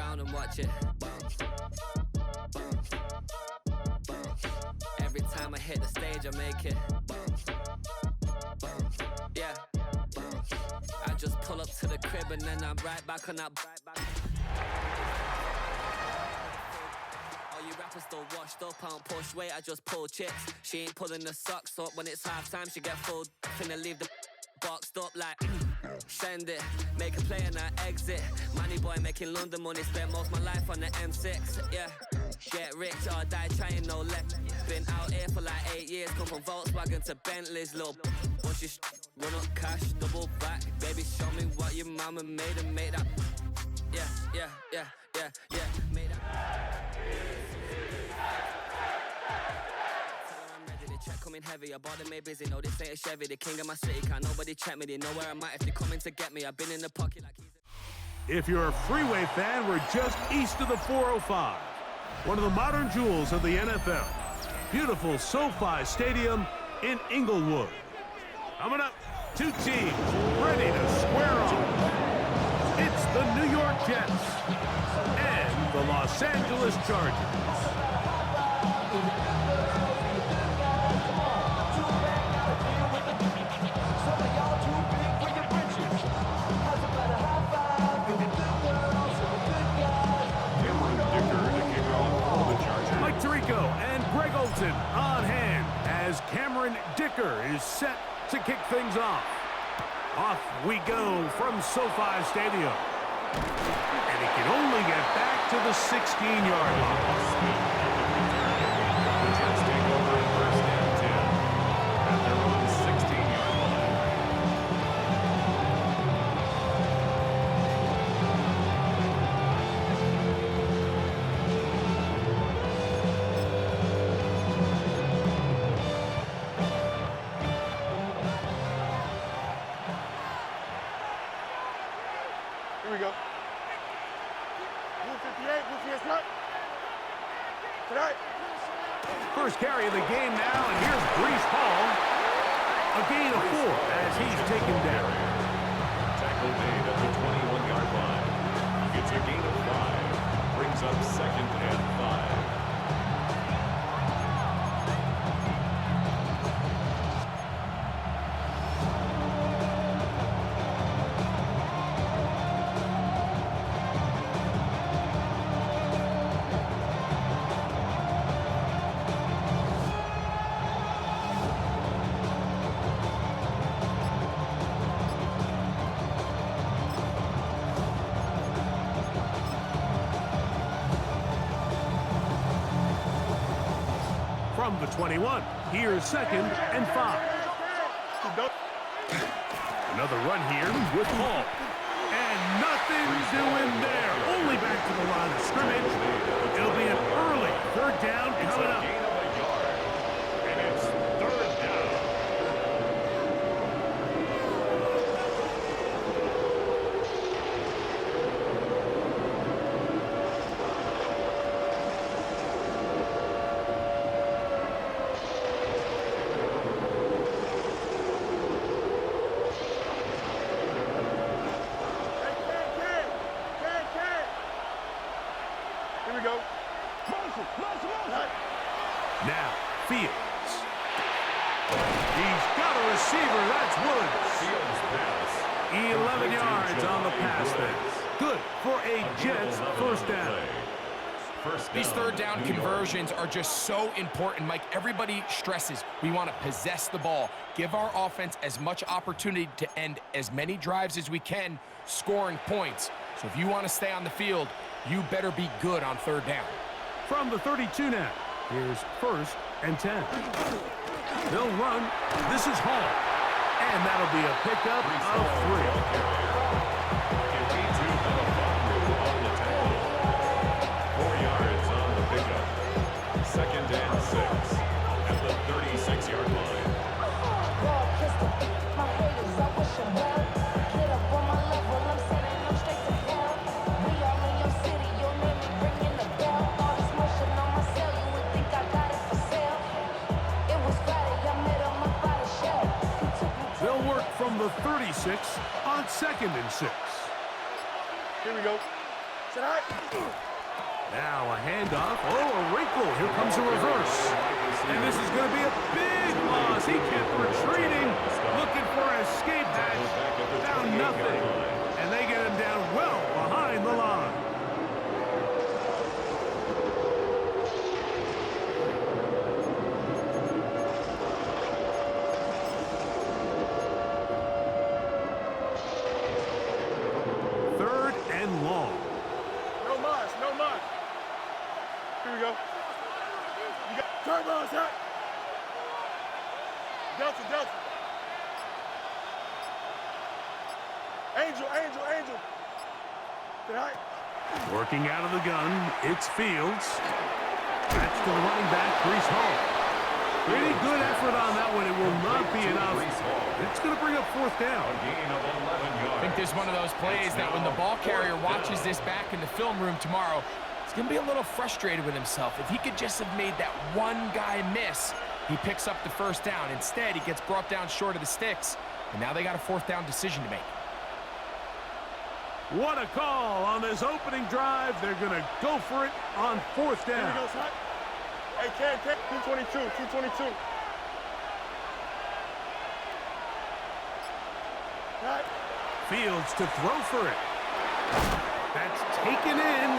around and watch it bounce, bounce, bounce. Every time I hit the stage, I make it bounce, bounce, yeah, bounce. I just pull up to the crib and then I'm right back on that. All you rappers still washed up, I don't push weight, I just pull chicks. She ain't pulling the socks up when it's half time, she get full. Finna leave the boxed up like send it, make a play and I exit. Money boy making London money, spent most of my life on the M6. Yeah, get rich or die trying, no left. Been out here for like 8 years, come from Volkswagen to Bentley's, little. Once you run up cash, double back, baby show me what your mama made and make that. Yeah, yeah, yeah, yeah, yeah, made that. Check coming heavy, I bought them made busy. No, this ain't a Chevy, the king of my city. Can't nobody check me, they know where I'm at if they coming to get me. I've been in the pocket like he's If you're a freeway fan, we're just east of the 405. One of the modern jewels of the NFL. Beautiful SoFi Stadium in Inglewood. Coming up, two teams ready to square off. It's the New York Jets and the Los Angeles Chargers. On hand as Cameron Dicker is set to kick things off. Off we go from SoFi Stadium. And he can only get back to the 16-yard line. The Jets take over first and 10 at their own 16-yard line. Here we go. Blue 58, blue 58, tonight. First carry of the game now, and here's Breece Hall. A gain of 4 as he's taken down. Tackle made at the 21-yard line. It's a gain of 5. Brings up second and 5. From the 21, here's second and 5. Another run here with Hall. And nothing doing there. Only back to the line of scrimmage. It'll be an early third down coming up. And it's third down. Here we go. Now, Fields. He's got a receiver. That's Woods. Fields pass. 11 yards on the pass there. Good for a Jets first down. These third down conversions are just so important, Mike. Everybody stresses we want to possess the ball, give our offense as much opportunity to end as many drives as we can, scoring points. So if you want to stay on the field, you better be good on third down. From the 32 now, here's first and 10. They'll run. This is Hall. And that'll be a pickup of 3. Second and 6 at the 36-yard line. They'll work from the 36 on second and 6. Here we go. Tonight. Now a handoff. Oh, a wrinkle. Here comes a reverse. And this is going to be a big loss. He kept retreating, looking for an escape hatch. Found nothing. And they get him down well behind the line. Third and long. No mas, no mas. Here we go. You got turbos, huh? Delta, Delta. Angel, Angel, Angel. Tonight. Working out of the gun, it's Fields. That's to the running back, Brees Hall. Pretty good effort on that one. It will not be enough. It's going to bring up fourth down. I think there's one of those plays that when the ball carrier watches this back in the film room tomorrow, he's going to be a little frustrated with himself. If he could just have made that one guy miss, he picks up the first down. Instead, he gets brought down short of the sticks, and now they got a fourth down decision to make. What a call on this opening drive. They're going to go for it on fourth down. Here we go, son. Hey, Ken, 222, 222. Right. Fields to throw for it. That's taken in.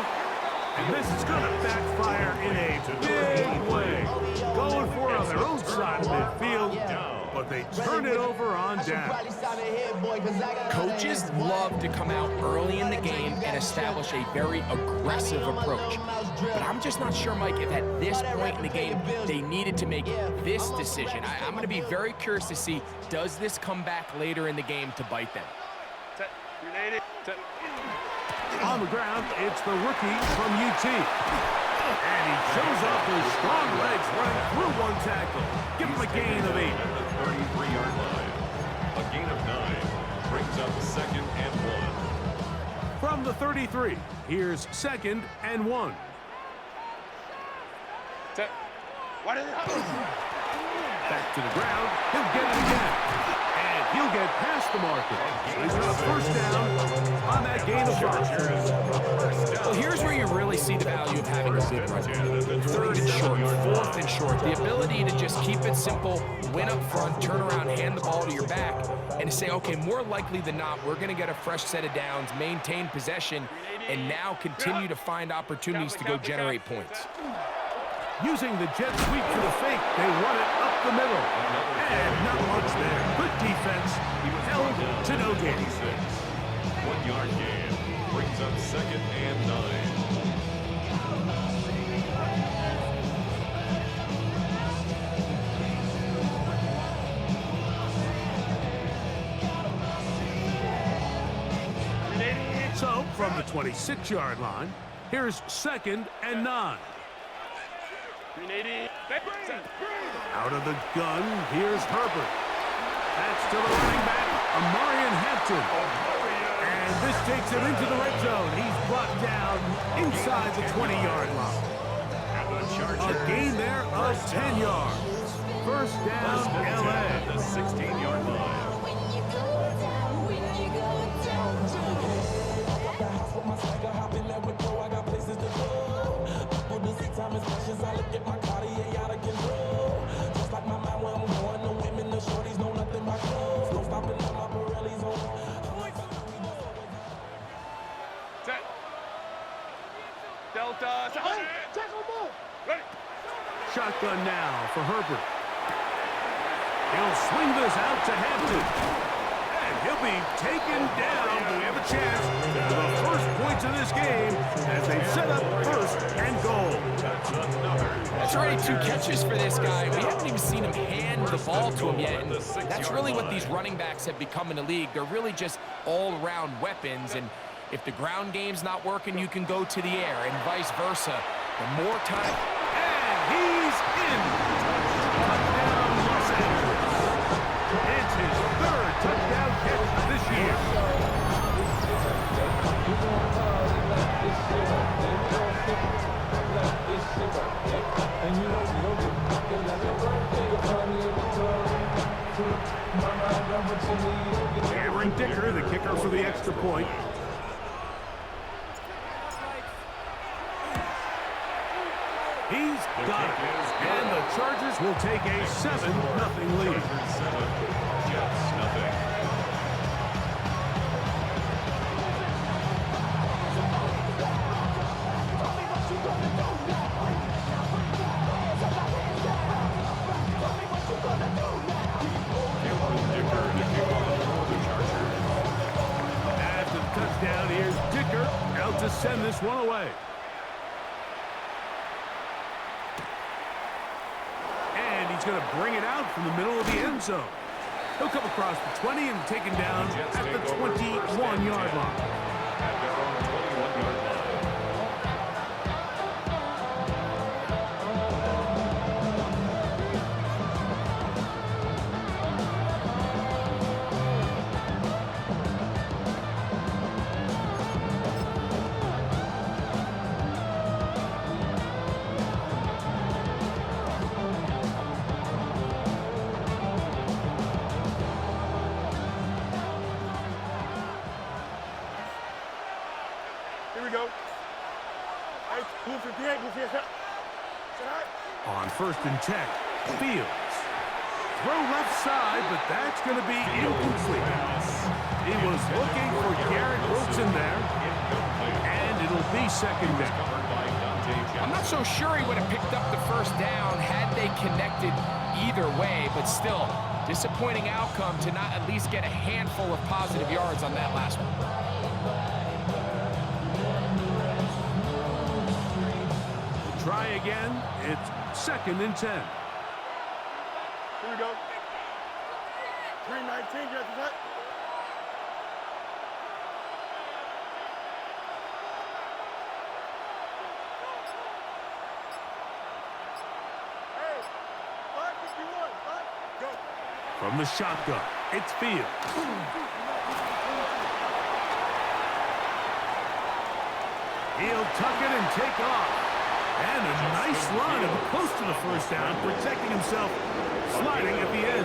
And this is going to backfire in a big way. Going for it on their own side of midfield, but they turn it over on down. Coaches love to come out early in the game and establish a very aggressive approach. But I'm just not sure, Mike, if at this point in the game they needed to make this decision. I'm going to be very curious to see, does this come back later in the game to bite them? On the ground, it's the rookie from UT. And he shows off his strong legs running through one tackle. Give him a gain of 8. At the 33-yard line. A gain of 9 brings up second and 1. From the 33, here's second and 1. Back to the ground. He'll get it again. And he'll get past the marker. So he's got a first down on that gain of 5. Well, here's where you really see the value of having a good run game. Third and short, fourth and short. The ability to just keep it simple, win up front, turn around, hand the ball to your back, and to say, okay, more likely than not, we're going to get a fresh set of downs, maintain possession, and now continue to find opportunities to go generate points. Using the jet sweep to the fake, they run it up the middle. And not much there. Good defense. Held to no gain. 1 yard gain brings up second and 9. So, from the 26-yard line, here's second and 9. Out of the gun, here's Herbert. That's to the running back, Amarian Hampton. And this takes him into the red zone. He's brought down inside the 20-yard line. A gain there of 10 yards. First down, LA. The 16-yard line. Delta. Tackle ball. Ready. Shotgun now for Herbert. He'll swing this out to Hampton. And he'll be taken down. We have a chance for the first points of this game as they set up first and goal. That's already 2 catches for this guy. We haven't even seen him hand the ball to him yet. And that's really what these running backs have become in the league. They're really just all-around weapons. And if the ground game's not working, you can go to the air and vice versa. The more time... And he's in. Touchdown, Los Angeles. It's his 3rd touchdown catch this year. Cameron Dicker, the kicker for the extra point. He's got it. And the Chargers will take a 7-0 lead. Chargers 7, Jets nothing. After the touchdown, here's Dicker out to send this one away. And he's going to bring it out from the middle of the end zone. He'll come across the 20 and taken down at the 21-yard line. At their own 21-yard line. Here we go. Hey, move 58, move 58. On 1st and 10, Fields. Throw left side, but that's going to be incomplete. He was looking for Garrett Wilson there, and it'll be 2nd down. I'm not so sure he would have picked up the 1st down had they connected either way, but still, disappointing outcome to not at least get a handful of positive yards on that last one. Try again. It's 2nd and 10. Here we go. 319, just that. Hey, 551, 5, go. From the shotgun, it's Fields. He'll tuck it and take off. And a nice run and close to the 1st down, protecting himself, sliding at the end.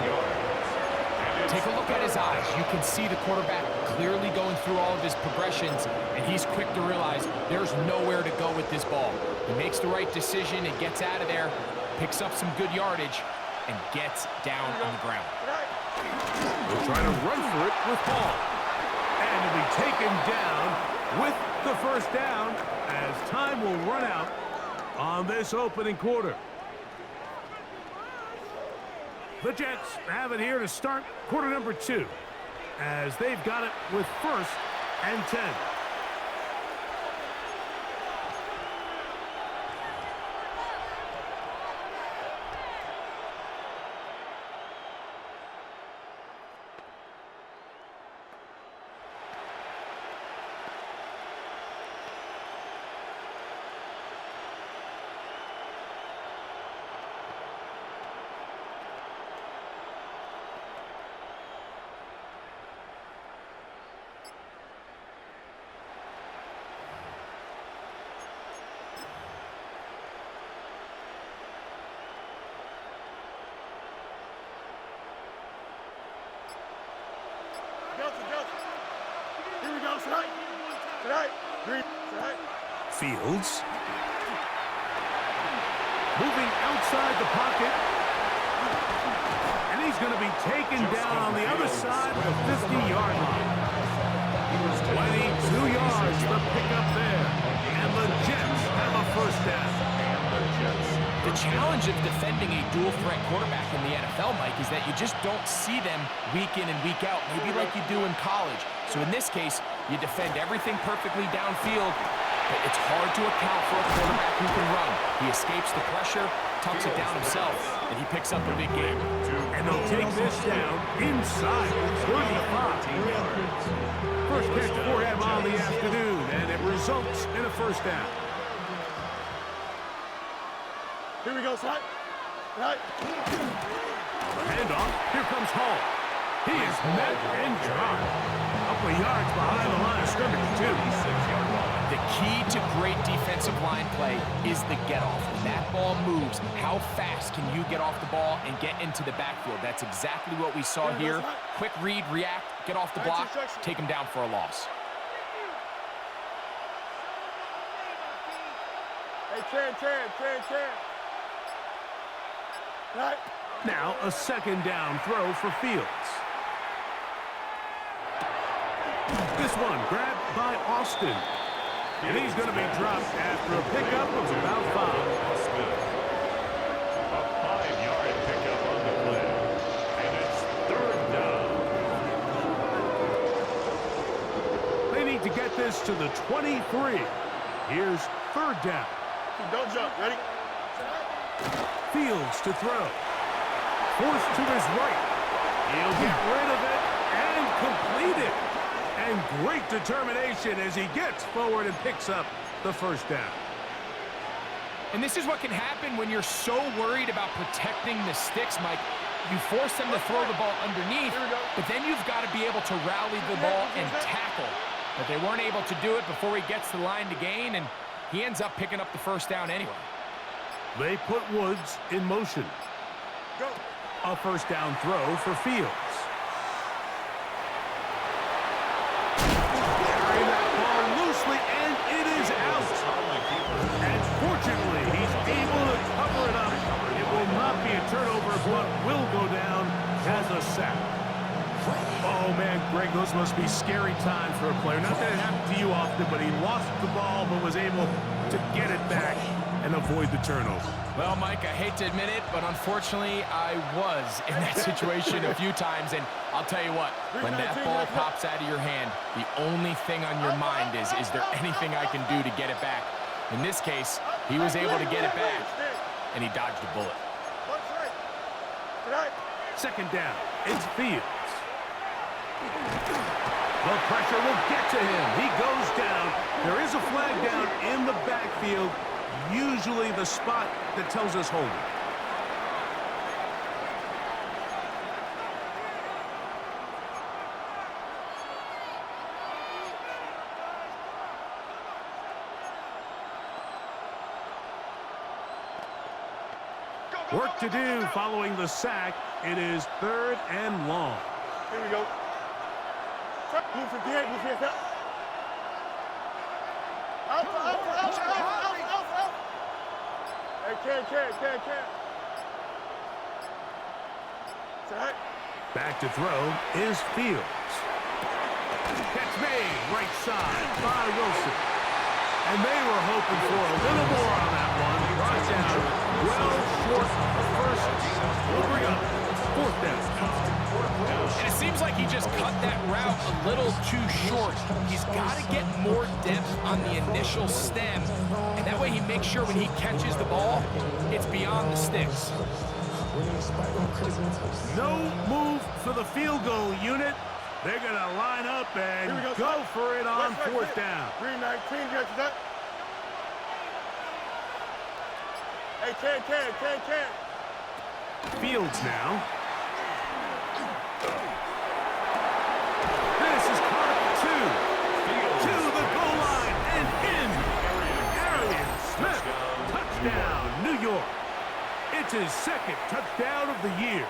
Take a look at his eyes. You can see the quarterback clearly going through all of his progressions, and he's quick to realize there's nowhere to go with this ball. He makes the right decision and gets out of there, picks up some good yardage, and gets down on the ground. They'll try to run for it with Paul. And he'll be taken down with the 1st down as time will run out on this opening quarter. The Jets have it here to start quarter number 2 as they've got it with 1st and 10. Here we go, tonight. Tonight. Green. Tonight. Fields. Moving outside the pocket. And he's going to be taken down on the other side of the 50-yard line. 22 yards to pick up there. And the Jets have a 1st down. The challenge of defending a dual-threat quarterback in the NFL, Mike, is that you just don't see them week in and week out, maybe like you do in college. So in this case, you defend everything perfectly downfield, but it's hard to account for a quarterback who can run. He escapes the pressure, tucks it down himself, and he picks up a big game. And they'll take this down inside 35 yards. First catch for him on the afternoon, and it results in a 1st down. Here we go, son. Right. Handoff. Here comes Hall. He is met and dropped. A couple of yards behind the line of scrimmage, too. The key to great defensive line play is the get-off. When that ball moves, how fast can you get off the ball and get into the backfield? That's exactly what we saw here. Quick read, react, get off the block, take him down for a loss. Hey, 10. Right. Now a second down throw for Fields. This one grabbed by Austin. And he's going to be dropped after a pickup of about 5. A 5-yard pickup on the play. And it's 3rd down. They need to get this to the 23. Here's 3rd down. Don't jump. Ready? Fields to throw. Forced to his right. He'll get rid of it and complete it. And great determination as he gets forward and picks up the 1st down. And this is what can happen when you're so worried about protecting the sticks, Mike. You force them to throw the ball underneath, but then you've got to be able to rally the ball and tackle. But they weren't able to do it before he gets the line to gain, and he ends up picking up the 1st down anyway. They put Woods in motion. Go. A 1st down throw for Fields. Carrying that ball loosely, and it is out. And fortunately, he's able to cover it up. It will not be a turnover, but will go down as a sack. Oh, man, Greg, those must be scary times for a player. Not that it happened to you often, but he lost the ball but was able to get it back and avoid the turnover. Well, Mike, I hate to admit it, but unfortunately, I was in that situation a few times, and I'll tell you what, when that ball pops out of your hand, the only thing on your mind is there anything I can do to get it back? In this case, he was able to get it back, and he dodged a bullet. 2nd down, it's Fields. The pressure will get to him. He goes down. There is a flag down in the backfield, usually the spot that tells us hold it. Work to do following the sack. It is 3rd and long. Here we go. Move 58, move 58. Out. Hey, can. Set. Back to throw is Fields. Catch made, right side by Wilson. And they were hoping for a little more on that one. Brought down well short of 1st. We'll bring up 4th down. And it seems like he just cut that route a little too short. He's got to get more depth on the initial stem, and that way he makes sure when he catches the ball, it's beyond the sticks. No move for the field goal unit. They're going to line up and go for it on 4th down. 319, get that. Hey, can. Fields now. This is caught at 2. To the goal line and in. Arian Smith. Touchdown, New York. It's his 2nd touchdown of the year.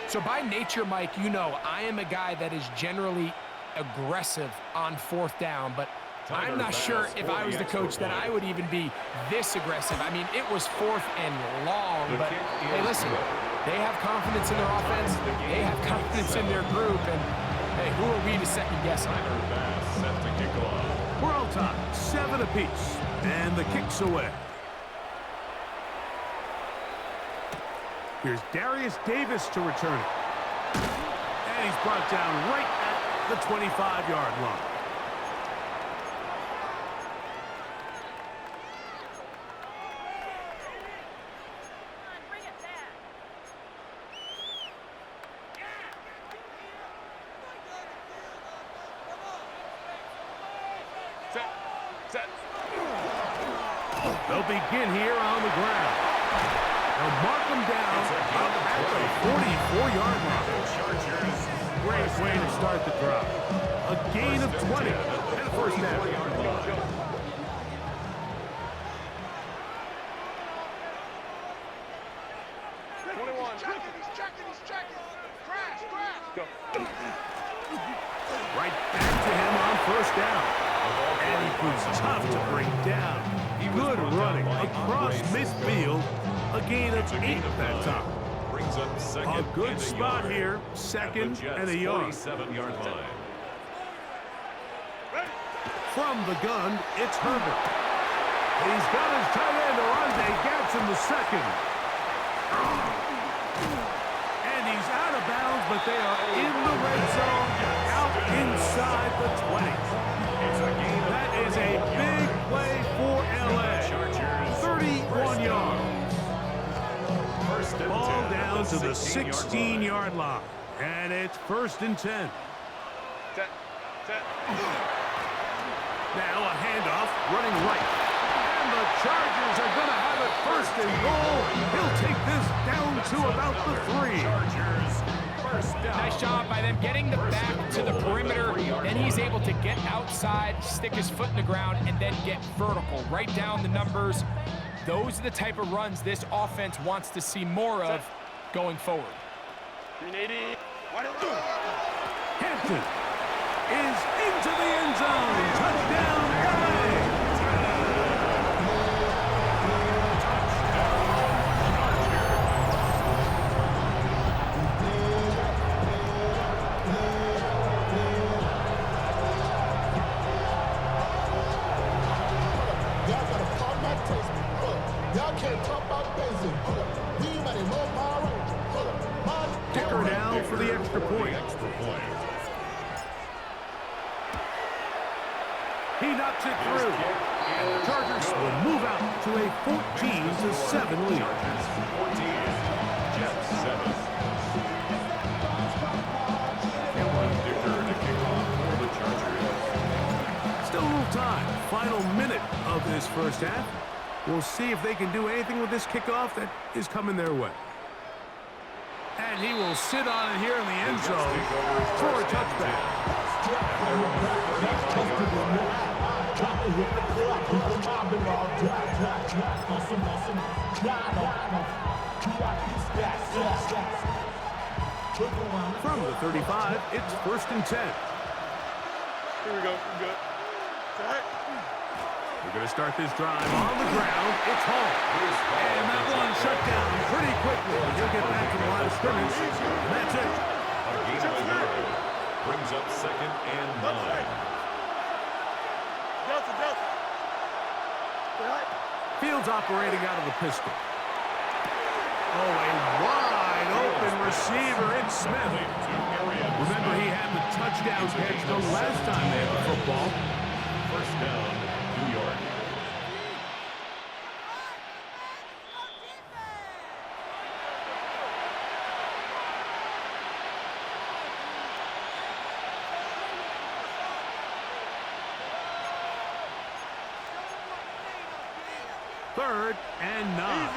So by nature, Mike, you know I am a guy that is generally aggressive on 4th down, but I'm not sure if I was the coach that I would even be this aggressive. I mean, it was 4th and long, but hey, listen, they have confidence in their offense, they have confidence in their group, and hey, who are we to second guess them? We're all tied, 7 apiece, and the kick's away. Here's Darius Davis to return it. And he's brought down right at the 25-yard line. Set. They'll begin here on the ground. They'll mark them down up at the 44-yard line. Great way to start the drive. A gain of 20 and a 1st down. 21. He's checking. Crash. Go. Right back to him on 1st down. And he proves tough to bring down. Good running across midfield. A gain of 8 that time. Brings up second. A good spot here. Second and a yard. 47-yard line. From the gun, it's Herbert. He's got his tight end, Arande Gatson, the second. And he's out of bounds, but they are in the red zone, out inside the 20. That is a big play for L.A. 31 yards. Ball down to the 16-yard line. And it's 1st and 10. Now a handoff, running right. And the Chargers are going to have it 1st and goal. He'll take this down to about the 3. Nice job by them getting the back to the perimeter. Then he's able to get outside, stick his foot in the ground, and then get vertical. Right down the numbers. Those are the type of runs this offense wants to see more of going forward. Hampton is into the end zone. Touchdown, LA. Dicker down for the extra point. He knocks it through. And the Chargers will move out to a 14-7 lead. 14, Jets 7. Dicker to kick off for the Chargers. Still a little time. Final minute of this first half. We'll see if they can do anything with this kickoff that is coming their way. And he will sit on it here in the end zone for a touchback. From the 35, it's 1st and 10. Here we go. Good. All right. We're going to start this drive on the ground. It's Hall. And that one shut down pretty quickly. He'll get back to the line of scrimmage. And that's it. A gain of 11. Brings up 2nd and 9. Delta. Fields operating out of the pistol. Oh, a wide open receiver. It's Smith. Remember, he had the touchdown catch the last time they had the football. 1st down, New York. Third and 9.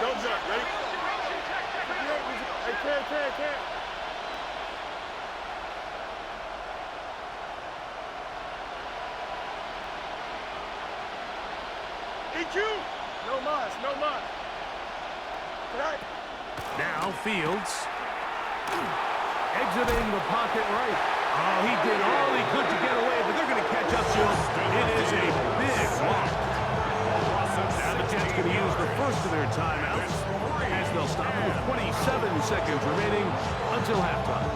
Don't jump. Ready? Hey, can't. EQ. No mas. Right. Now Fields. Exiting the pocket right. Oh, he did all he could to get away, but they're going to catch up to him. It is a big loss. Now the Jets going to use the first of their timeouts as they'll stop with 27 seconds remaining until halftime.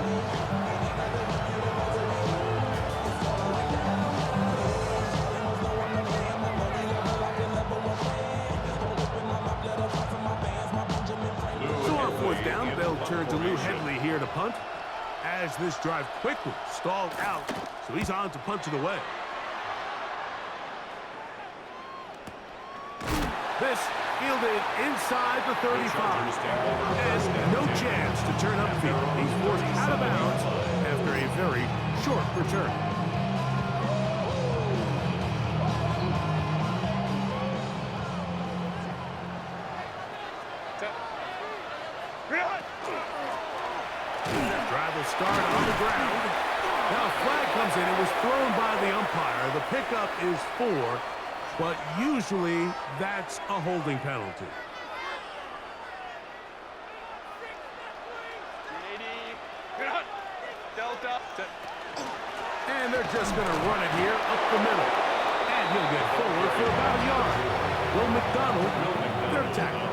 So on 4th down, they'll turn to Lou Hedley here to punt. As this drive quickly stalled out, so he's on to punch it away. This fielded inside the 35. And no chance to turn upfield. He's forced out of bounds after a very short return. Drive will start on the ground. Now a flag comes in. It was thrown by the umpire. The pickup is 4, but usually that's a holding penalty. Delta. And they're just going to run it here up the middle. And he'll get forward for about a yard. Will McDonald, third tackle.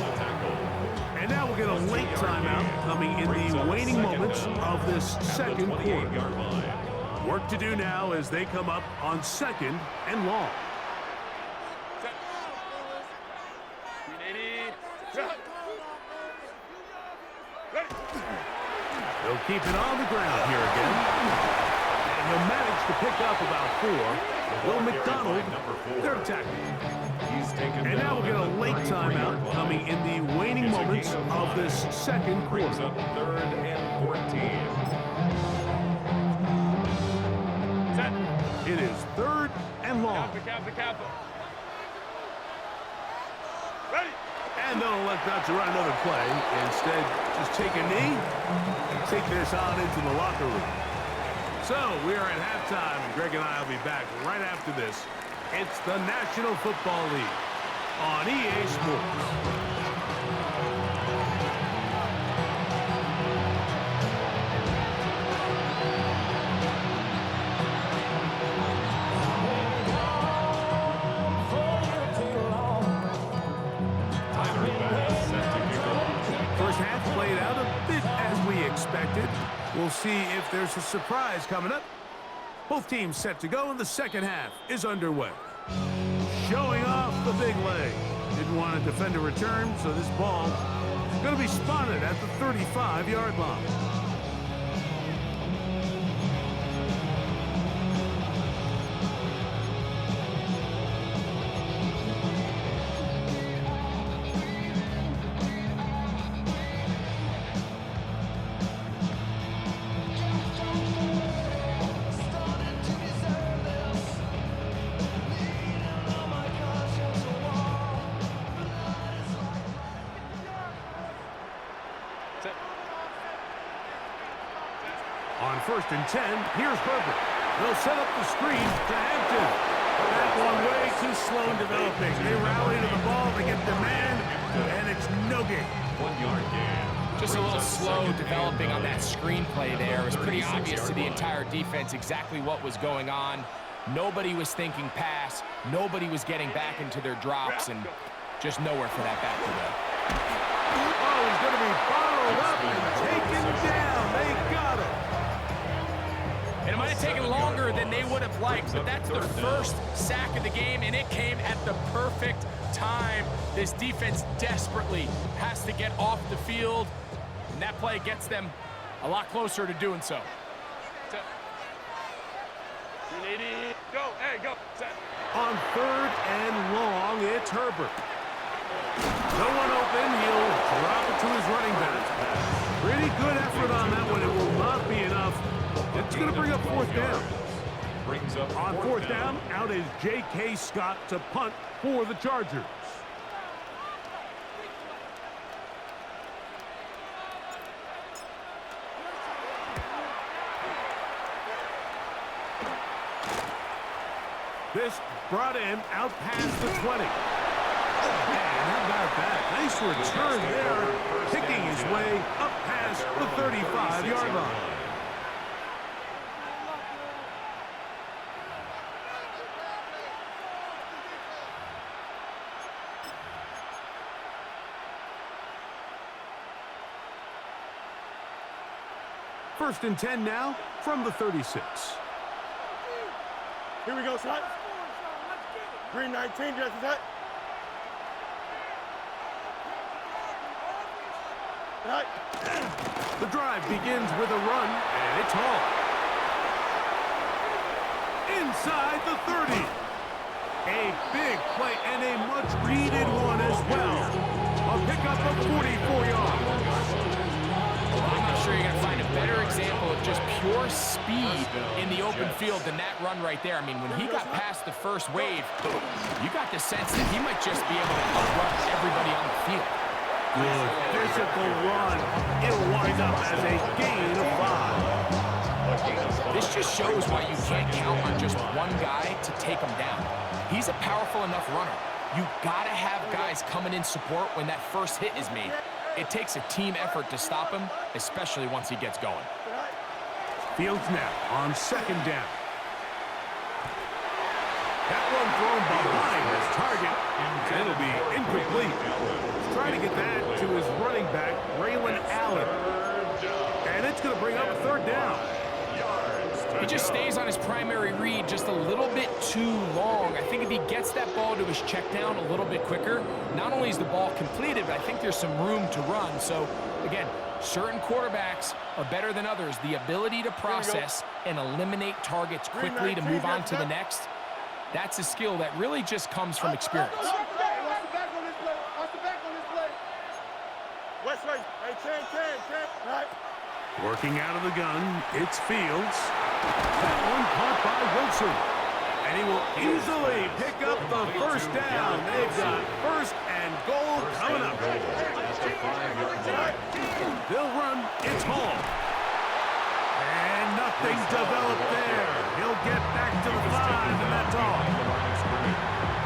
And now we'll get a late timeout coming in the waning moments of this second quarter. Work to do now as they come up on second and long. They'll keep it on the ground here again. And he'll manage to pick up about 4. Will McDonald, third tackle. And now we'll get a late timeout coming in the waning moments of this second quarter. Third and 14. It is third and long. Ready. And they'll elect not to run another play. Instead, just take a knee and take this on into the locker room. So, we are at halftime, and Greg and I will be back right after this. It's the National Football League on EA Sports. Expected. We'll see if there's a surprise coming up. Both teams set to go, and the second half is underway. Showing off the big leg. Didn't want to defend a return, so this ball is going to be spotted at the 35-yard line. On 1st and 10, here's Herbert. They'll set up the screen to Hampton. That one way too slow in developing. They rally to the ball, they get the man, and it's no gain. 1 yard gain. Just a little slow developing on that screenplay there. It was pretty obvious to the entire defense exactly what was going on. Nobody was thinking pass. Nobody was getting back into their drops, and just nowhere for that back to go. Oh, he's going to be followed up and taken down. They got him. And it might have taken longer than they would have liked, but that's the first sack of the game, and it came at the perfect time. This defense desperately has to get off the field, and that play gets them a lot closer to doing so. Go, hey, go. Set. On 3rd and long, it's Herbert. No one open. He'll drop it to his running back. Pretty good effort on that one. It will not be enough. It's going to bring up 4th down. On 4th down, out is J.K. Scott to punt for the Chargers. This brought him out past the 20. And how about that? Nice return there, picking his way up past the 35-yard line. First and 10 now from the 36. Here we go, son. Green 19, just set. Right. The drive begins with a run, and it's Hall. Inside the 30. A big play and a much-needed one as well. A pickup of 44 yards. I'm not sure you're going to find a better example of just pure speed in the open field than that run right there. I mean, when he got past the first wave, you got the sense that he might just be able to outrun everybody on the field. Good physical run. It'll wind up as a gain of 5. This just shows why you can't count on just one guy to take him down. He's a powerful enough runner. You got to have guys coming in support when that first hit is made. It takes a team effort to stop him, especially once he gets going. Fields now on 2nd down. That one thrown behind his target, and it'll be incomplete. He's trying to get that to his running back, Raylan Allen. And it's going to bring up a third down. He just stays on his primary read just a little bit too long. I think if he gets that ball to his check down a little bit quicker, not only is the ball completed, but I think there's some room to run. So, again, certain quarterbacks are better than others. The ability to process and eliminate targets quickly to move on to the next, that's a skill that really just comes from experience. Watch the back on this play. Watch the back on this play. West way. Hey, Ken. Right. Working out of the gun, it's Fields. That one caught by Wilson. And he will easily pick up the first down. They've got first and goal coming up. They'll run. It's Hall. And nothing developed there. He'll get back to the 5, and that's all.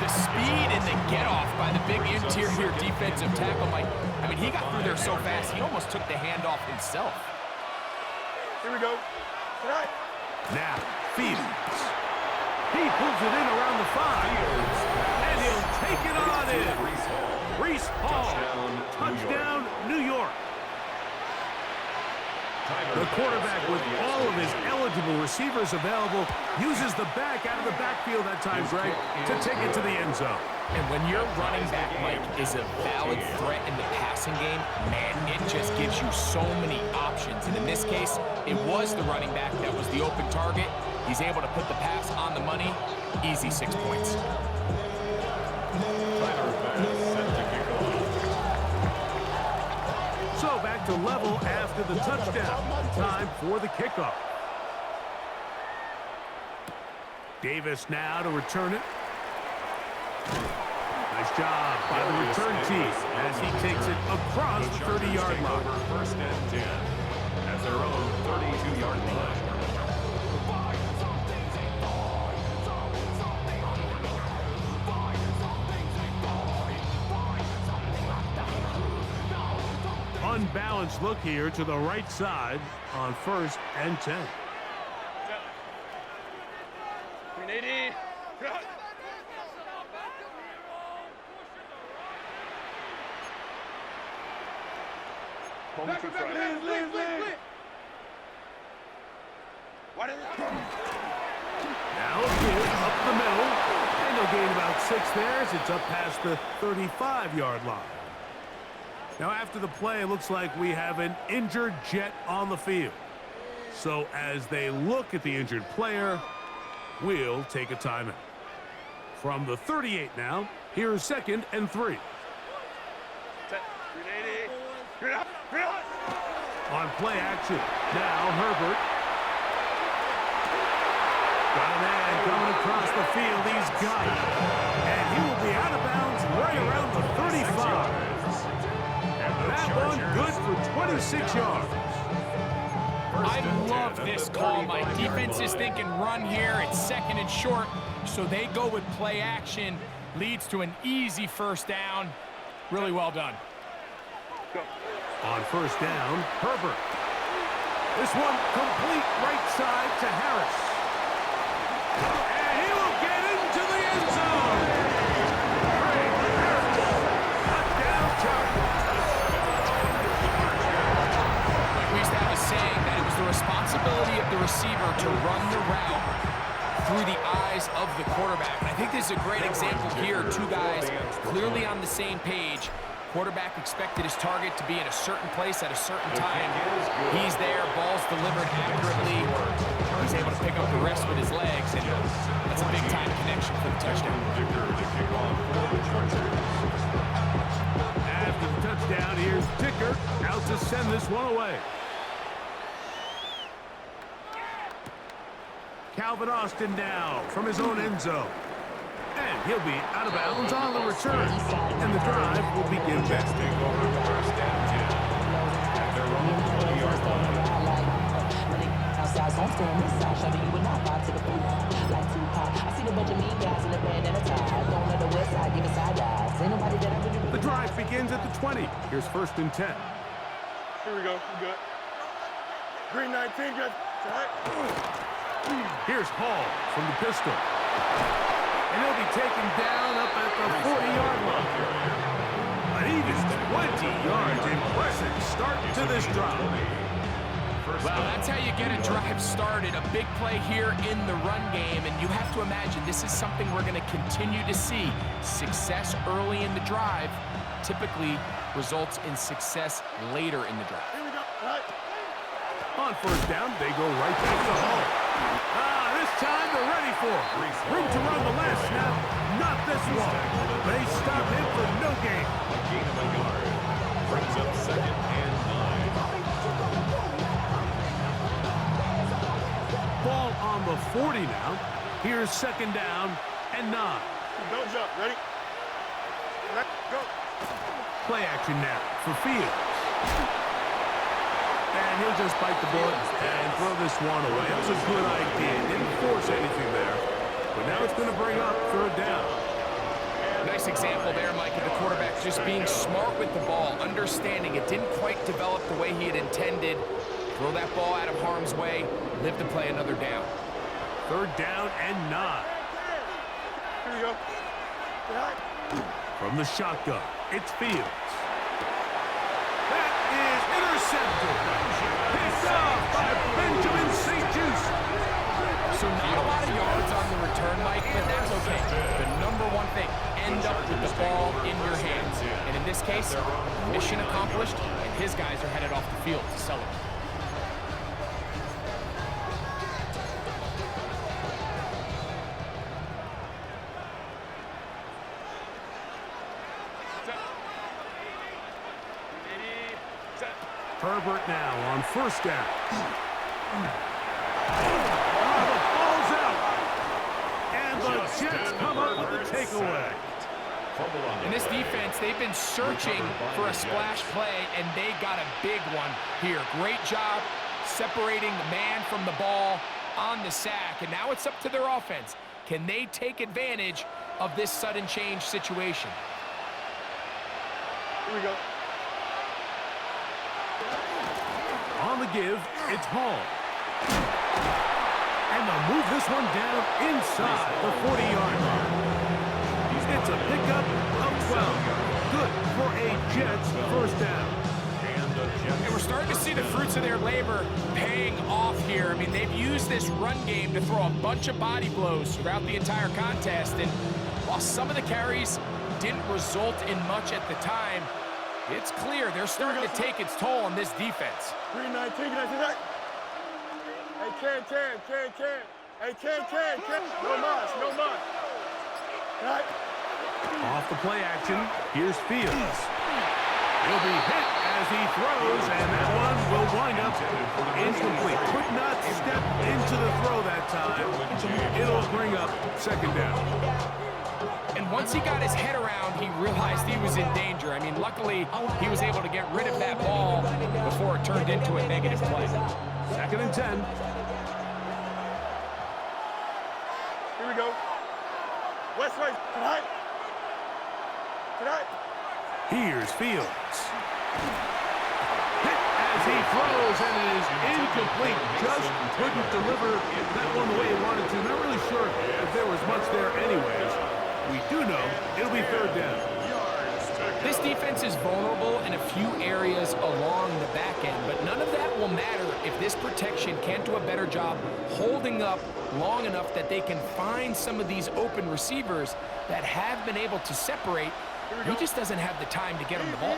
The speed and the get-off by the big interior defensive tackle, Mike. I mean, he got through there so fast, he almost took the handoff himself. Here we go. Right. Now, Fields. He pulls it in around the 5. And he'll take it on in. Reese Hall. Touchdown, New York. The quarterback, with all of his eligible receivers available, uses the back out of the backfield at times, Greg, to take it to the end zone. And when your running back, Mike, is a valid threat in the passing game, man, it just gives you so many options. And in this case, it was the running back that was the open target. He's able to put the pass on the money. Easy 6 points. So back to level after the touchdown. Time for the kickoff. Davis now to return it. Nice job by the return team as he takes it across the 30-yard line. First and 10 at their own 32-yard line. Unbalanced look here to the right side on first and 10. 380. Back. Lead. What is it? Now a give up the middle. And they'll gain about 6 there as it's up past the 35-yard line. Now after the play, it looks like we have an injured Jet on the field. So as they look at the injured player, we'll take a timeout. From the 38 now, here's second and 3. 380. On play action, now Herbert. Got a man coming across the field. He's got it. And he will be out of bounds right around the 35. That one good for 26 yards. I love this call, Mike. Defense is thinking run here. It's second and short, so they go with play action. Leads to an easy first down. Really well done. Go. On first down, Herbert. This one complete right side to Harris. And he will get into the end zone. Craig Harris, touchdown Chargers. Like we used to have a saying that it was the responsibility of the receiver to run the route through the eyes of the quarterback. And I think this is a great example here. Two guys clearly on the same page. Quarterback expected his target to be in a certain place at a certain time. He's there, ball's delivered accurately. He's able to pick up the rest with his legs, and that's a big-time connection for the touchdown. After the touchdown, here's Dicker out to send this one away. Calvin Austin now from his own end zone. And he'll be out of bounds on the return. And the drive will begin back. The drive begins at the 20. Here's first and 10. Here we go. We good. Green 19, good. Here's Hall from the pistol. And he'll be taken down up at the 40-yard line. An even 20 yards. Impressive start to this drive. Well, that's how you get a drive started. A big play here in the run game, and you have to imagine this is something we're going to continue to see. Success early in the drive typically results in success later in the drive. Here we go. All right. On first down, they go right back to home. This time they're ready for it. Room to run the last snap. Not this one. They stop him for no gain. A gain of a yard. Brings up 2nd and 9. Ball on the 40 now. Here's 2nd down and 9. Don't jump. Ready? Go. Play action now for Fields. And he'll just bite the bullet and throw this one away. That was a good idea. Didn't force anything there. But now it's going to bring up 3rd down. Nice example there, Mike, of the quarterback just being smart with the ball, understanding it didn't quite develop the way he had intended. Throw that ball out of harm's way, live to play another down. 3rd down and 9. Here we go. From the shotgun, it's Fields. That is intercepted. Picked off by Benjamin St. Juice. So not a lot of yards on the return, Mike, but that's okay. The number one thing, end up with the ball in your hands. And in this case, mission accomplished, and his guys are headed off the field to celebrate. Herbert now on first down. The ball's out. And the Jets come up with the takeaway. In this defense, they've been searching for a splash play, and they got a big one here. Great job separating the man from the ball on the sack. And now it's up to their offense. Can they take advantage of this sudden change situation? Here we go. On the give, it's Hall. And they'll move this one down inside the 40-yard line. It's a pickup of 12. Good for a Jets first down. And we're starting to see the fruits of their labor paying off here. I mean, they've used this run game to throw a bunch of body blows throughout the entire contest. And while some of the carries didn't result in much at the time, it's clear they're starting to take its toll on this defense. 3-19, can I see that? Hey, Ken. Hey, Ken. No mas. Right. Off the play action, here's Fields. He'll be hit as he throws, and that one will wind up incomplete. Could not step into the throw that time. It'll bring up 2nd down. And once he got his head around, he realized he was in danger. I mean, luckily, he was able to get rid of that ball before it turned into a negative play. 2nd and 10. Here we go. West way. Tonight. Here's Fields. Hit as he throws, and it is incomplete. Just couldn't deliver that one the way he wanted to. Not really sure if there was much there anyways. We do know it'll be 3rd down. This defense is vulnerable in a few areas along the back end, but none of that will matter if this protection can't do a better job holding up long enough that they can find some of these open receivers that have been able to separate. He just doesn't have the time to get him the ball.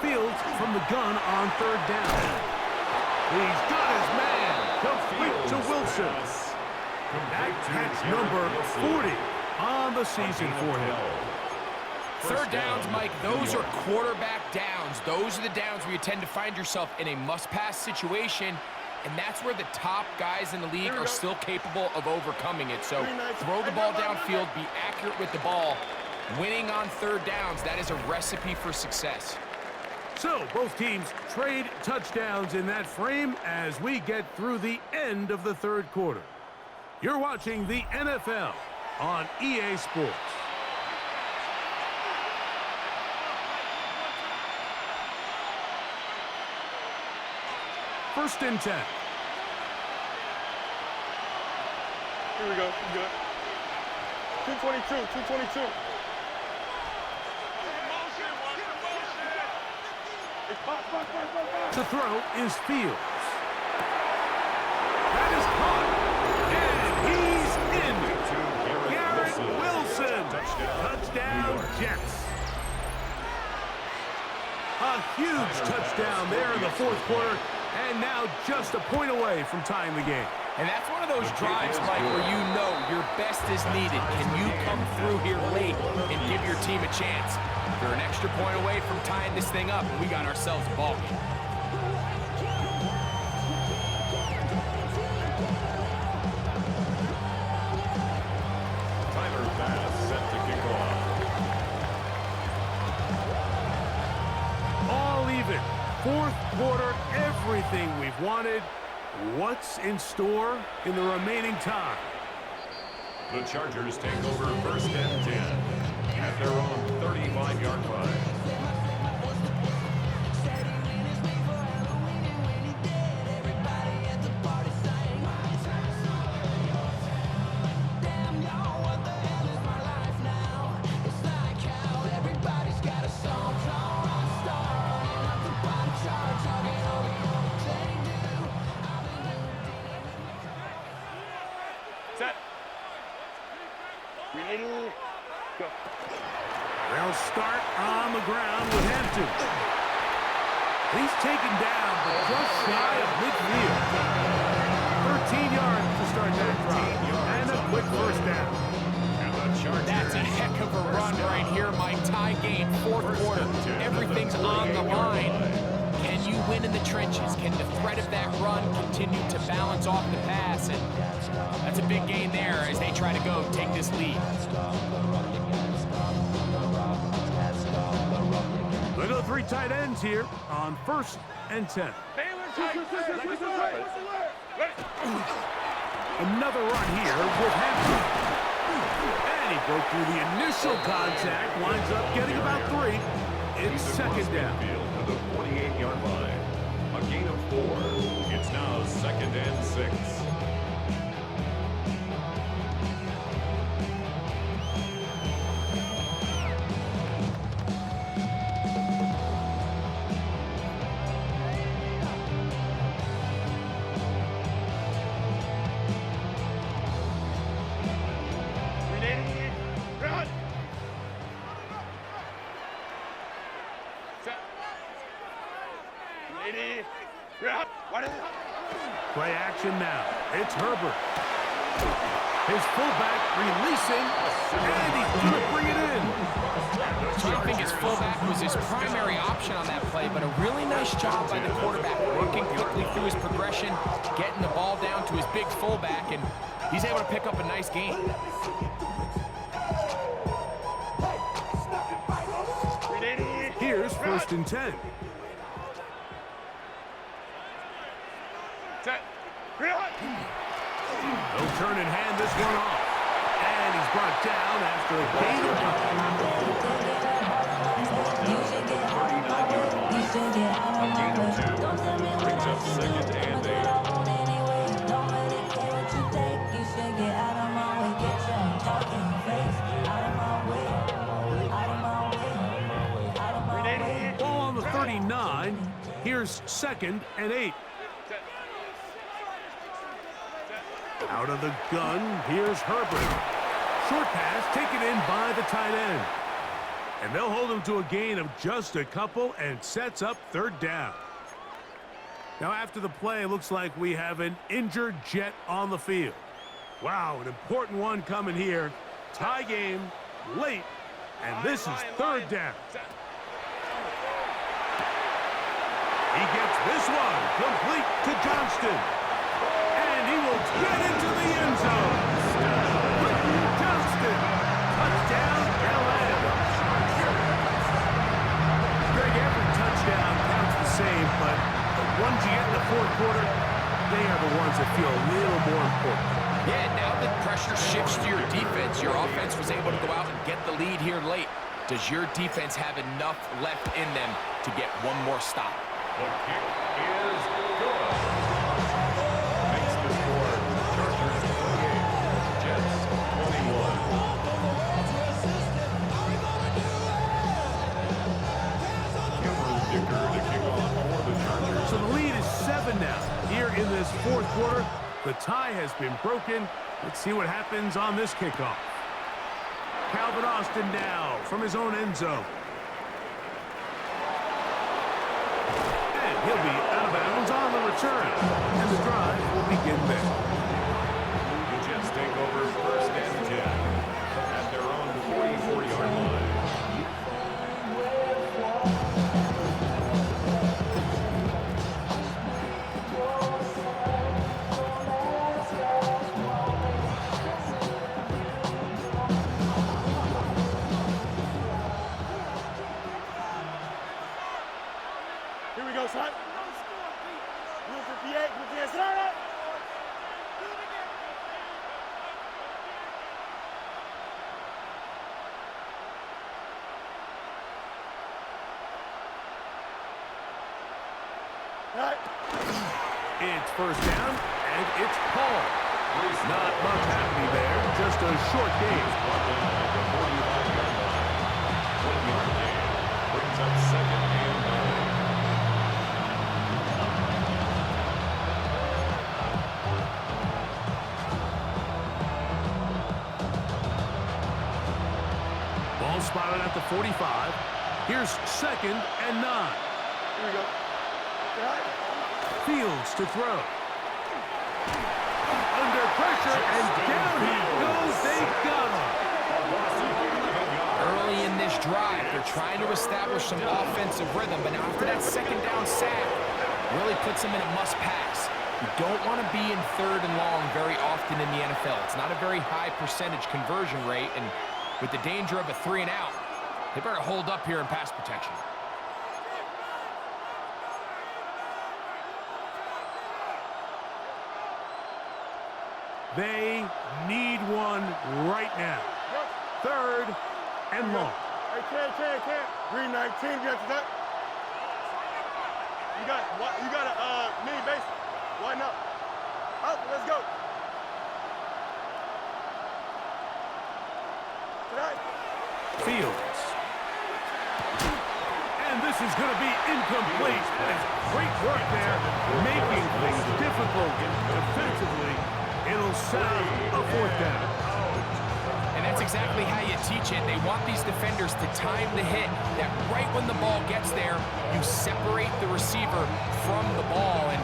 Fields from the gun on 3rd down. He's got his man. Complete to Wilson. That's number 40 on the season for him. 3rd downs, Mike, those are quarterback downs. Those are the downs where you tend to find yourself in a must-pass situation, and that's where the top guys in the league are still capable of overcoming it. So throw the ball downfield, be accurate with the ball. Winning on 3rd downs, that is a recipe for success. So both teams trade touchdowns in that frame as we get through the end of the 3rd quarter. You're watching the NFL on EA Sports. First and 10. Here we go. We good. 222. 222. The throw is Fields. That is caught. And he's in. Garrett Wilson. Touchdown, Jets. A huge touchdown there in the fourth quarter. And now just a point away from tying the game. And that's one of those drives, Mike, where you know your best is needed. Can you come through here late and give your team a chance? They're an extra point away from tying this thing up, and we got ourselves a ball game. Tyler Bass set to kick off. All even. Fourth quarter, everything we've wanted. What's in store in the remaining time? The Chargers take over first and 10 at their own 35-yard line. Set. Ready? Go. They'll start on the ground with Hampton. He's taken down, but just shy of midfield. 13 yards to start that drive. And a quick first down. That's a heck of a run right here, Mike. Tie game, fourth quarter. Everything's on the line. Can you win in the trenches? Can the threat of that run continue to balance off the pass? And that's a big gain there as they try to go take this lead. They go three tight ends here on first and 10. Another run here with Hampton. And he broke through the initial contact, winds up getting about 3. It's second down. To the 48-yard line. A gain of 4. It's now second and 6. Play action now. It's Herbert. His fullback releasing, and he's going to bring it in. So I think his fullback was his primary option on that play, but a really nice job by the quarterback, working quickly through his progression, getting the ball down to his big fullback, and he's able to pick up a nice gain. Here's first and 10. They'll turn and hand this one off. And he's brought down after a gain of 2 brings up second and 8. ball on the 39. Here's second and 8. Out of the gun, here's Herbert. Short pass taken in by the tight end. And they'll hold him to a gain of just a couple and sets up third down. Now after the play, it looks like we have an injured Jet on the field. Wow, an important one coming here. Tie game, late, and this is third down. He gets this one complete to Johnston. And he will get into the end zone. Johnston, touchdown, LA. Greg, every touchdown counts the same, but the ones you get in the fourth quarter, they are the ones that feel a little more important. Yeah, now the pressure shifts to your defense. Your offense was able to go out and get the lead here late. Does your defense have enough left in them to get one more stop? The kick is good. quarter. The tie has been broken. Let's see what happens on this kickoff. Calvin Austin now from his own end zone. And he'll be out of bounds on the return. And the drive will begin there. The Jets take over first and 10 at their own 44-yard line. Here we go, son. Blue 58, blue 58, start up. Right. It's first down, and it's Paul. Not much happening there, just a short game. Brought down at the 45-yard line. 1-yard gain brings up second and 9. Ball spotted at the 45. Here's second and 9. Here we go. Right. Fields to throw. Under pressure, and down he goes. They got him. Early in this drive, they're trying to establish some offensive rhythm, but after that second down sack, really puts them in a must-pass. You don't want to be in third and long very often in the NFL. It's not a very high percentage conversion rate, and with the danger of a 3-and-out, they better hold up here in pass protection. They need one right now. Third and long. Hey, Cam. Green 19, you got that? You got a mini base. Why not? Up, let's go. Tonight. Fields. And this is going to be incomplete. That is great work there, making things difficult defensively. It'll set a fourth down. And that's exactly how you teach it. They want these defenders to time the hit, that right when the ball gets there, you separate the receiver from the ball. And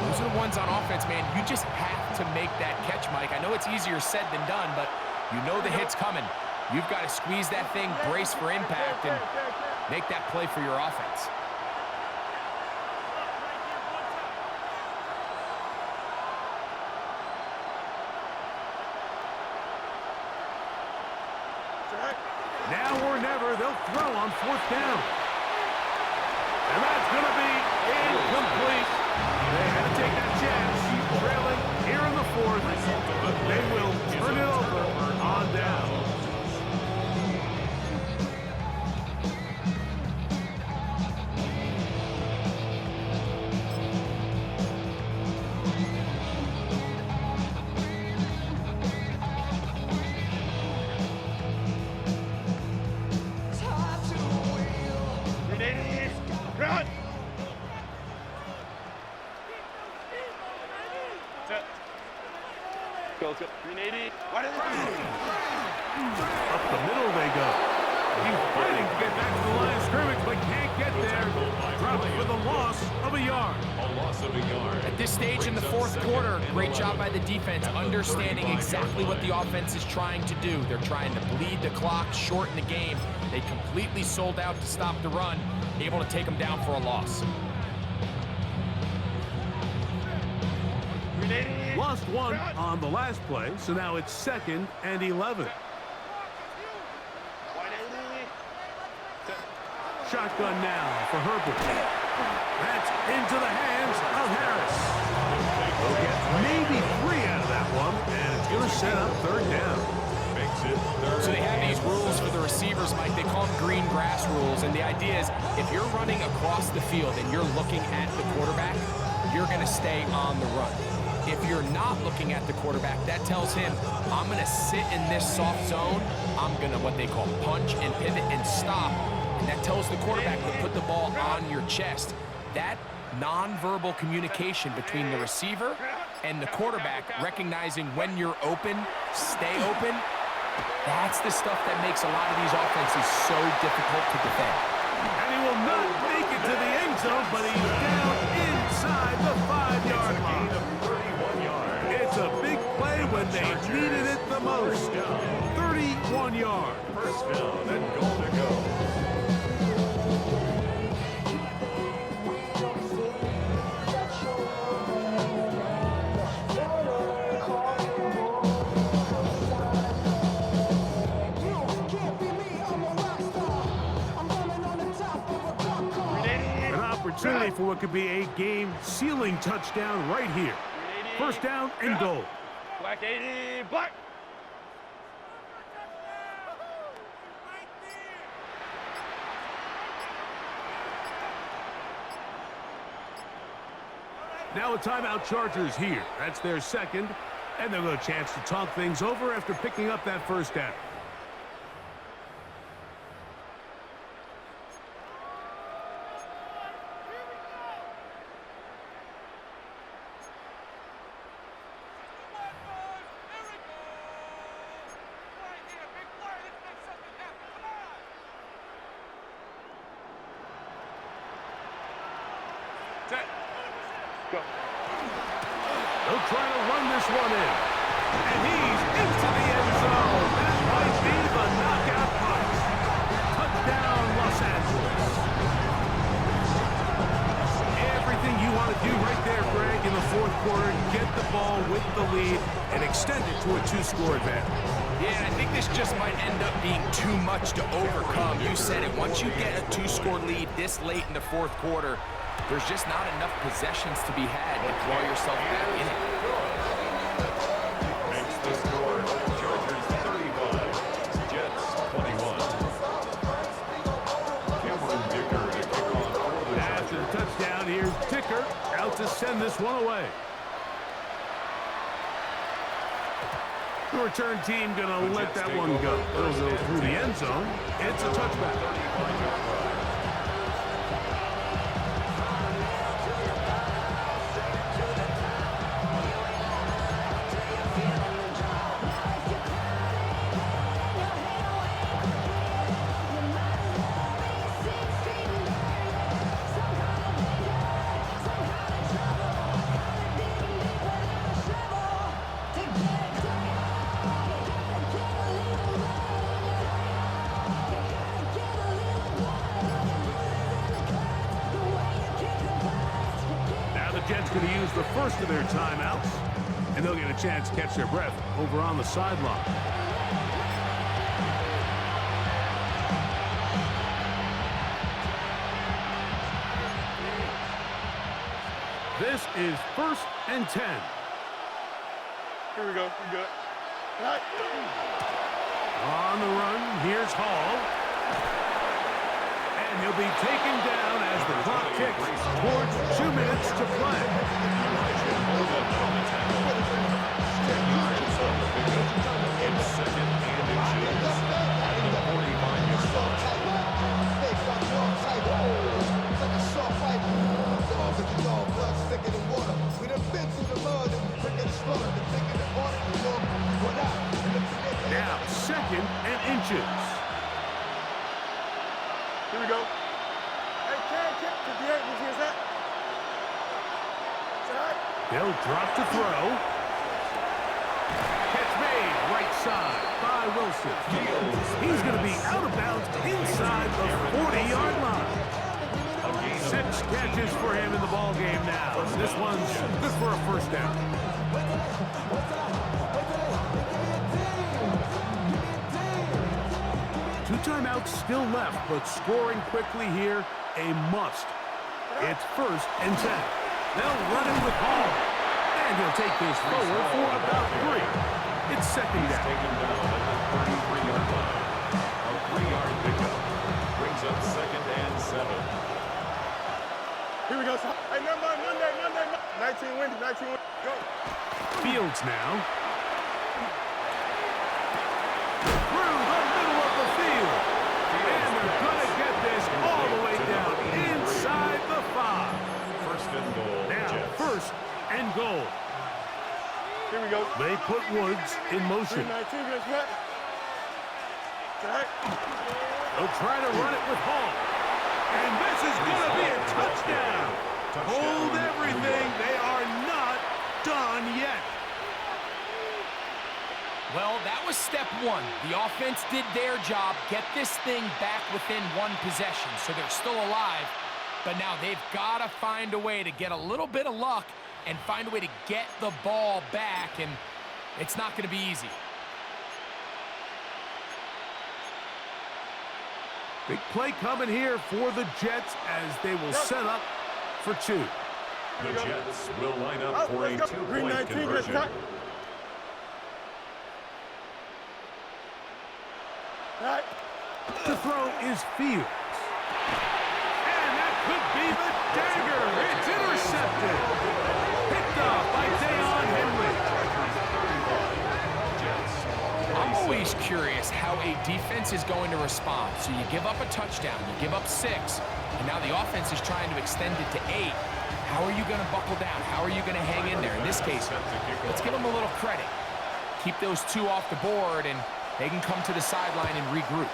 those are the ones on offense, man. You just have to make that catch, Mike. I know it's easier said than done, but you know the hit's coming. You've got to squeeze that thing, brace for impact, and make that play for your offense. Now or never, they'll throw on fourth down. And that's going to be incomplete. They had to take that chance. Trailing here in the fourth. They will turn it over on down. Run! Let's go. 380. Up the middle they go. He's fighting to get back to the line of scrimmage, but can't get there. Dropped for the loss of a yard. A loss of a yard. At this stage in the fourth quarter, great job by the defense, understanding exactly what the offense is trying to do. They're trying to bleed the clock, shorten the game. They completely sold out to stop the run, able to take them down for a loss. Lost one on the last play, so now it's second and 11. Shotgun now for Herbert. That's into the hands of Harris. They'll get maybe 3 out of that one, and it's going to set up third down. So they have these rules for the receivers, Mike. They call them green grass rules, and the idea is if you're running across the field and you're looking at the quarterback, you're going to stay on the run. If you're not looking at the quarterback, that tells him, I'm going to sit in this soft zone. I'm going to, what they call, punch and pivot and stop. And that tells the quarterback to put the ball on your chest. That nonverbal communication between the receiver And the quarterback recognizing when you're open, stay open, that's the stuff that makes a lot of these offenses so difficult to defend. And he will not make it to the end zone, but he's down inside the 5-yard line. It's a big play when they needed it the most. 31 yards. First down and goal to go. Opportunity for what could be a game-sealing touchdown right here. First down and goal. Black 80, black. Now a timeout Chargers here. That's their second, and they'll get a chance to talk things over after picking up that first down. They'll try to run this one in. And he's into the end zone. That might be the knockout punch. Touchdown, Los Angeles. Everything you want to do right there, Greg, in the fourth quarter, get the ball with the lead and extend it to a 2-score advantage. Yeah, I think this just might end up being too much to overcome. You said it. Once you get a 2-score lead this late in the fourth quarter, there's just not enough possessions to be had to claw yourself back in it. Makes the score. Chargers 35, Jets 21. Cameron Dicker to kick off for the After the touchdown, here's Dicker out to send this one away. The return team going to let that one go. It'll go through the end zone. It's a touchback. Jets going to use the first of their timeouts, and they'll get a chance to catch their breath over on the sideline. This is 1st and 10. Here we go. We good. Right. On the run, here's Hall. And he'll be taken down as the clock ticks towards 2 minutes to play. Now 2nd and inches. Here we go. Hey, kick. 58, did you hear that? They'll drop to throw. Catch made, right side by Wilson. He's going to be out of bounds inside the 40-yard line. 6 catches for him in the ball game now. This one's good for a first down. Two timeouts still left, but scoring quickly here, a must. It's 1st and 10. They'll run it with Hall. And he'll take this forward for about 3. It's 2nd down. Taken down at the 33-yard line. A 3-yard pickup brings up 2nd and 7. Here we go. Hey, Monday. 19 Wendy, 19 Wendy. Go. Fields now. Through the middle of the field. And they're going to get this all the way down inside the 5. First and goal. Now, Jets. 1st and goal. Woods in motion. 319, get set. Set. They'll try to run it with Hall. And this is going to be a touchdown. Hold everything. They are not done yet. Well, that was step one. The offense did their job, get this thing back within one possession, so they're still alive. But now they've got to find a way to get a little bit of luck and find a way to get the ball back, and it's not going to be easy. Big play coming here for the Jets as they will set up for two. The Jets will line up for a two-point conversion. To throw is Fields. And that could be the dagger. It's intercepted. Picked up by Deion Henry. I'm always curious how a defense is going to respond. So you give up a touchdown, you give up 6, and now the offense is trying to extend it to 8. How are you going to buckle down? How are you going to hang in there? In this case, let's give them a little credit. Keep those 2 off the board, and they can come to the sideline and regroup.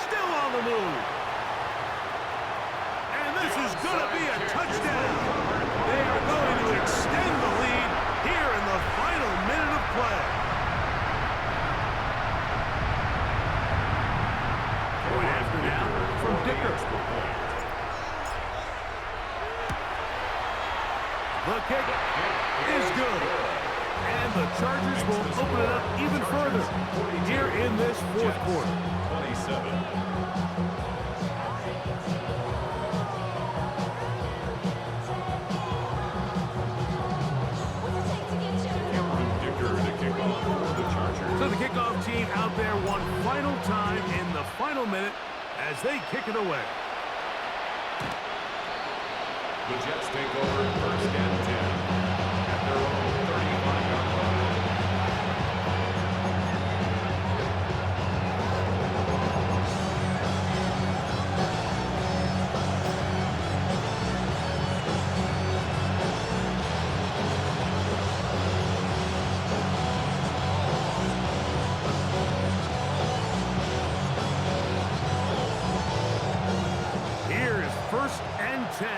Still on the move. And this is going to be a touchdown. They are going to extend the lead here in the final minute of play. Going after now from Dicker. The kick is good. And the Chargers will open it up even further here in this fourth quarter. 27. So the kickoff team out there one final time in the final minute as they kick it away. The Jets take over first and 10 at their own 35-yard line. Here is first and 10.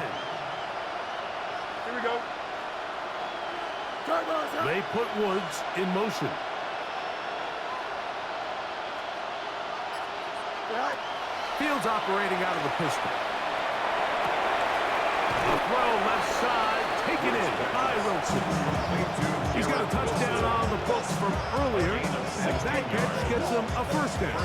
Here we go. They put Woods in motion. Fields operating out of the pistol. The throw left side, taken in by Wilson. He's got a touchdown on the books from earlier, and that catch gets him a first down.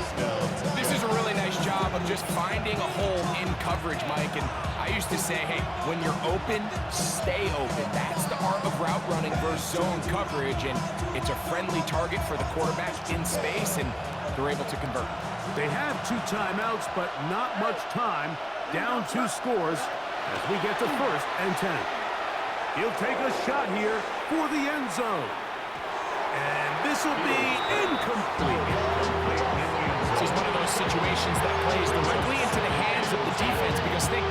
This is a really nice job of just finding a hole in coverage, Mike. And I used to say, hey, when you're open, stay open. That's the art of route running versus zone coverage, and it's a friendly target for the quarterback in space, and they're able to convert. They have 2 timeouts, but not much time. Down 2 scores as we get to first and 10. He'll take a shot here for the end zone. And this will be incomplete. This is one of those situations that plays directly into the hands of the defense because they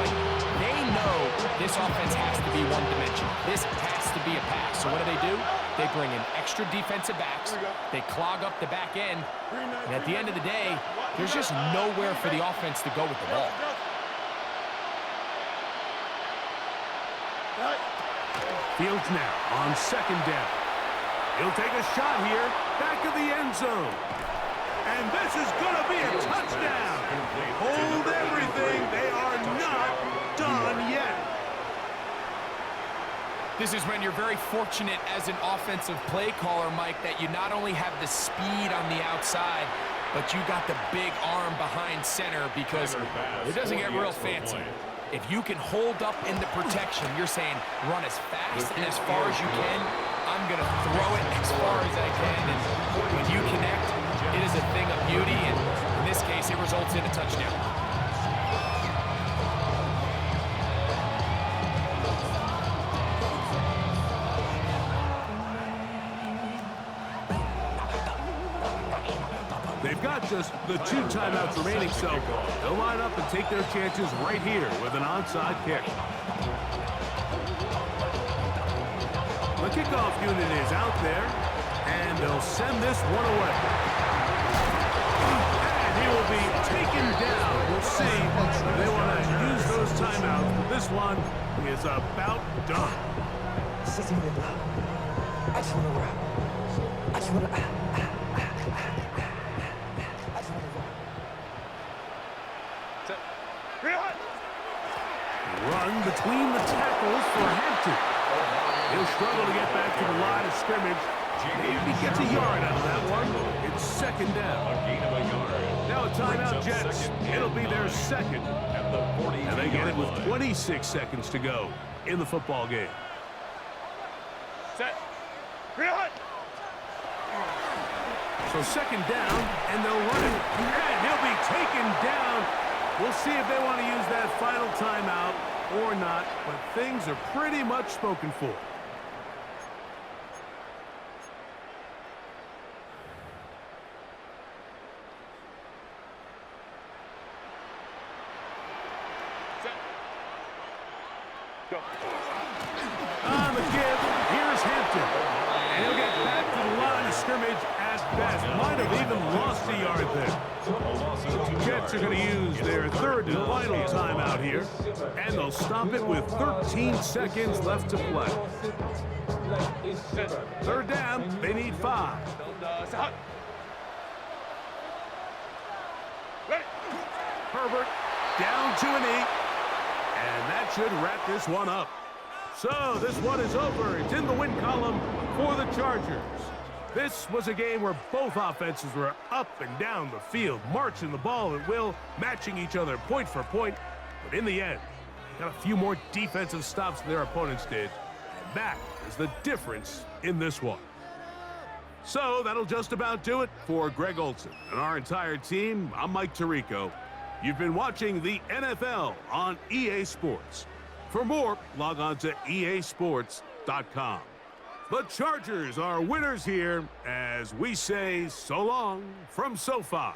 know this offense has to be one-dimensional. This has to be a pass. So what do? They bring in extra defensive backs. They clog up the back end. And at the end of the day, there's just nowhere for the offense to go with the ball. Fields now on second down. He'll take a shot here, back of the end zone. And this is going to be a touchdown. Hold everything. They are not done yet. This is when you're very fortunate as an offensive play caller, Mike, that you not only have the speed on the outside, but you got the big arm behind center because it doesn't get real fancy. If you can hold up in the protection, you're saying run as fast and as far as you can. I'm going to throw it as far as I can. And when you connect, it is a thing of beauty. And in this case, it results in a touchdown. They've got just the 2 timeouts remaining, so they'll line up and take their chances right here with an onside kick. The kickoff unit is out there, and they'll send this one away. And he will be taken down. We'll see if they want to use those timeouts, but this one is about done. Run between the tackles for Hampton. He'll struggle to get back to the line of scrimmage. Maybe gets a yard out of that one. It's second down. A gain of a yard. Now a timeout, Jets. It'll be their second. At the 42 And they get it with line. 26 seconds to go in the football game. Set. Reload. So second down, and they'll run it. And he'll be taken down. We'll see if they want to use that final timeout or not, but things are pretty much spoken for. Go. On the give, here's Hampton. And he'll get back to the line of scrimmage at best. Might have even lost a yard there. Jets are going to use their third and final timeout here. And they'll stop it with 13 seconds left to play. Third down, they need 5. Herbert down to a knee. And that should wrap this one up. So this one is over. It's in the win column for the Chargers. This was a game where both offenses were up and down the field, marching the ball at will, matching each other point for point. But in the end, got a few more defensive stops than their opponents did. And that is the difference in this one. So that'll just about do it for Greg Olson and our entire team. I'm Mike Tirico. You've been watching the NFL on EA Sports. For more, log on to easports.com. The Chargers are winners here as we say so long from SoFi.